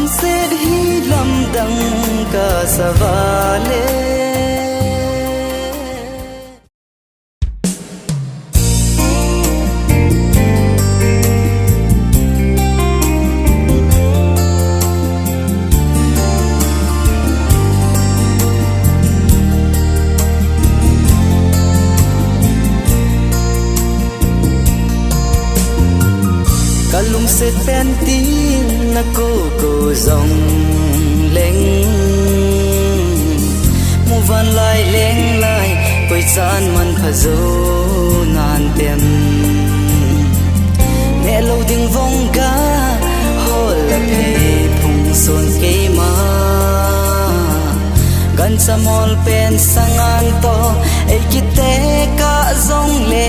se hi lam dang ka savale kalung se pen tin na cô dòng leng mu van lai leng lai koi chan man pha zo nan tem ne lo ding vong ga hol la pe phung son ke ma gan samol pen sangan to ei kite ka zong le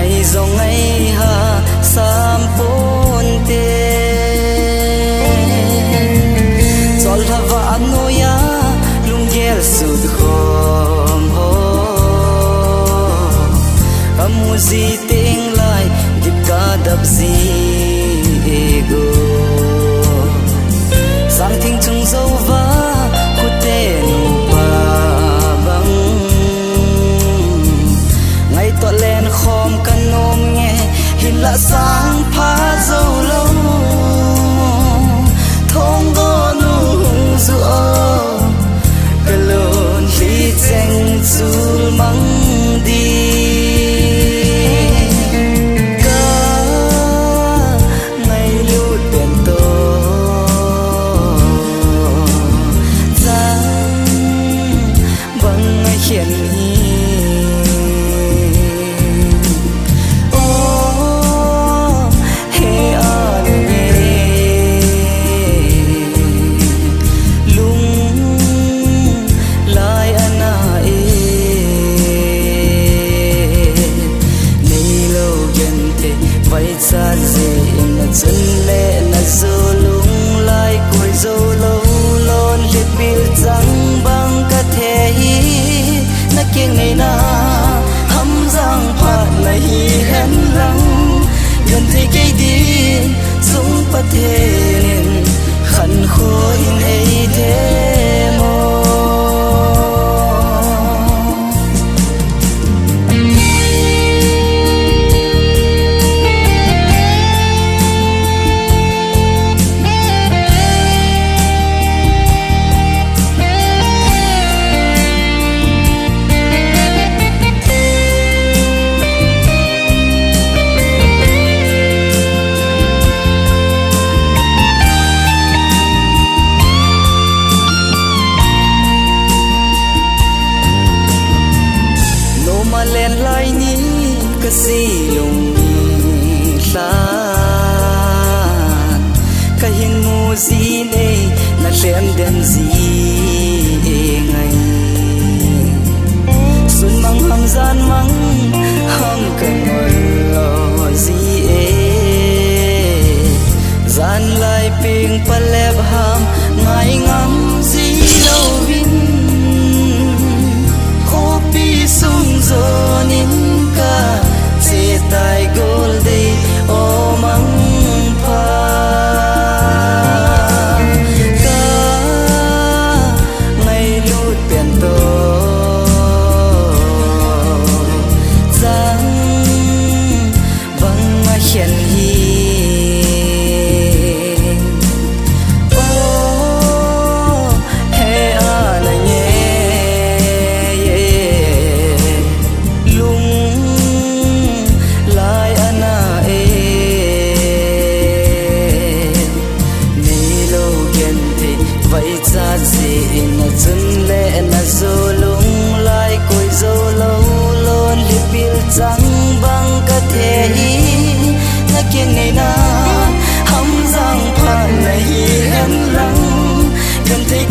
ngày dòng ngày ha sam pon te chol thava noya lung gel sud khom ho amuzi ting lai dip ka dap zi ego sang thing chung zo va khote nu pa bang ngày to lên khom kan nom nghe hin la sang pha dâu lâu thong go nu zu o kalon li cheng chul mang di ka ngày lu tiền to giang bằng ngày hiền chân lệ na zo lung lai cội zo lâu lon liệt bil trắng băng cả thể hi na kiêng ngày na hâm giang phạt na hi hen lăng gần thấy cây đi dung phát thế khăn khôi ấy thế mô lên lai ni ka si lung san ka hin mu zi ne na len den zi ngai sun mang ham gian mang ham ka ngồi lo zi gian lai ping palep ham ngai ngam zi lo vin sung zonin ka che tai gol dei o mang pha ka ngày lut tiền to giang bang ma hiền hi chân lệ na zo lung lai cội zo lâu lon li bil trắng băng cả thể hi na kiêng ngày na hâm giang phan na hi hen lăng gần thấy